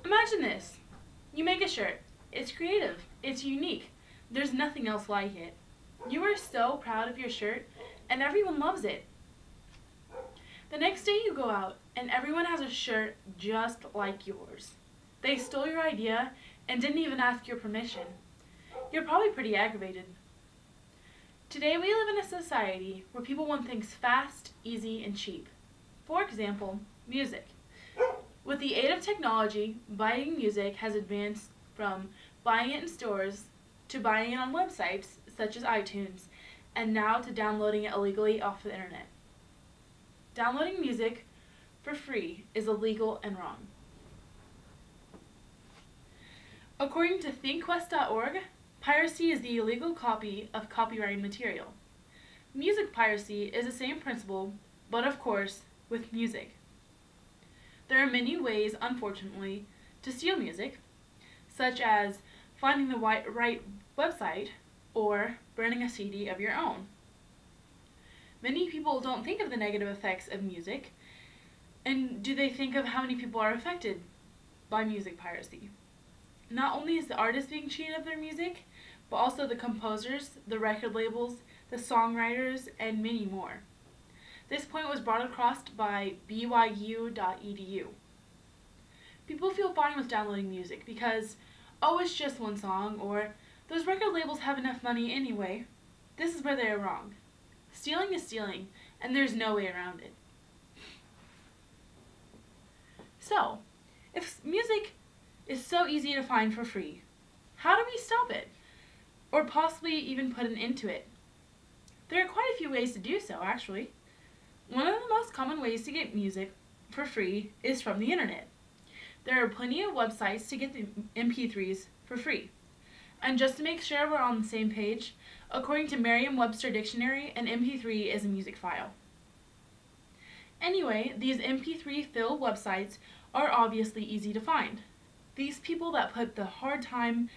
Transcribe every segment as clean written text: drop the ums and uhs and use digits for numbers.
Imagine this. You make a shirt. It's creative. It's unique. There's nothing else like it. You are so proud of your shirt, and everyone loves it. The next day you go out, and everyone has a shirt just like yours. They stole your idea and didn't even ask your permission. You're probably pretty aggravated. Today we live in a society where people want things fast, easy, and cheap. For example, music. With the aid of technology, buying music has advanced from buying it in stores to buying it on websites such as iTunes, and now to downloading it illegally off the internet. Downloading music for free is illegal and wrong. According to ThinkQuest.org, piracy is the illegal copy of copyrighted material. Music piracy is the same principle, but of course, with music. There are many ways, unfortunately, to steal music, such as finding the right website or burning a CD of your own. Many people don't think of the negative effects of music, and do they think of how many people are affected by music piracy? Not only is the artist being cheated of their music, but also the composers, the record labels, the songwriters, and many more. This point was brought across by byu.edu. People feel fine with downloading music because, oh, it's just one song, or those record labels have enough money anyway. This is where they are wrong. Stealing is stealing, and there's no way around it. So, if music is so easy to find for free, how do we stop it? Or possibly even put an end to it? There are quite a few ways to do so, actually. One of the most common ways to get music for free is from the internet. There are plenty of websites to get the MP3s for free. And just to make sure we're on the same page, according to Merriam-Webster Dictionary, an MP3 is a music file. Anyway, these MP3-filled websites are obviously easy to find. These people that put the hard time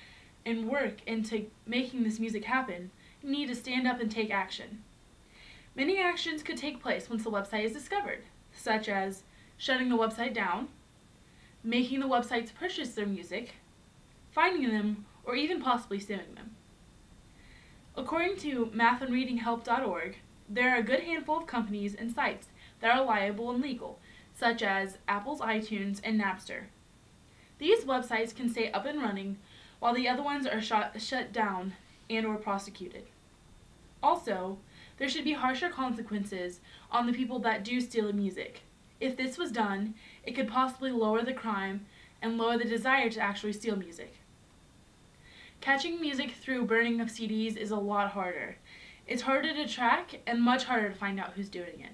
and work into making this music happen need to stand up and take action. Many actions could take place once the website is discovered, such as shutting the website down, making the websites purchase their music, finding them, or even possibly suing them. According to mathandreadinghelp.org, there are a good handful of companies and sites that are liable and legal, such as Apple's iTunes and Napster. These websites can stay up and running while the other ones are shut down and or prosecuted. Also, there should be harsher consequences on the people that do steal music. If this was done, it could possibly lower the crime and lower the desire to actually steal music. Catching music through burning of CDs is a lot harder. It's harder to track and much harder to find out who's doing it.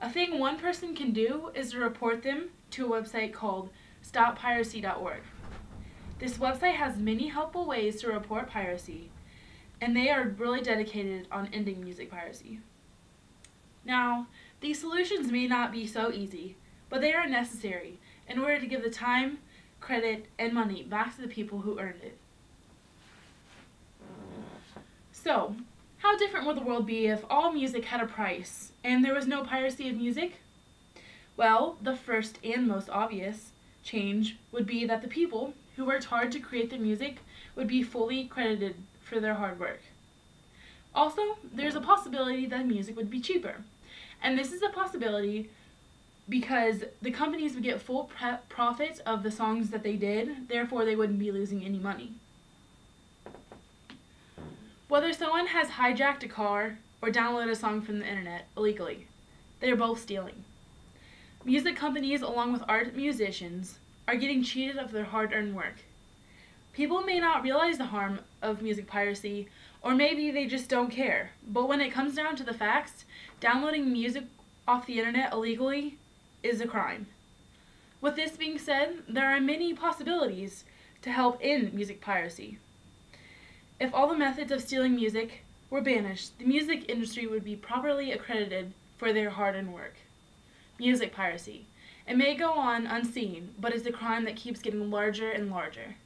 A thing one person can do is to report them to a website called stoppiracy.org. This website has many helpful ways to report piracy, and they are really dedicated on ending music piracy. Now, these solutions may not be so easy, but they are necessary in order to give the time, credit, and money back to the people who earned it. So, how different would the world be if all music had a price and there was no piracy of music? Well, the first and most obvious change would be that the people who worked hard to create the music would be fully credited for their hard work. Also, there's a possibility that music would be cheaper. And this is a possibility because the companies would get full profit of the songs that they did, therefore they wouldn't be losing any money. Whether someone has hijacked a car or downloaded a song from the internet illegally, they are both stealing. Music companies, along with art musicians, are getting cheated of their hard-earned work. People may not realize the harm of music piracy, or maybe they just don't care, but when it comes down to the facts, downloading music off the internet illegally is a crime. With this being said, there are many possibilities to help end music piracy. If all the methods of stealing music were banished, the music industry would be properly accredited for their hard-earned work. Music piracy. It may go on unseen, but it's a crime that keeps getting larger and larger.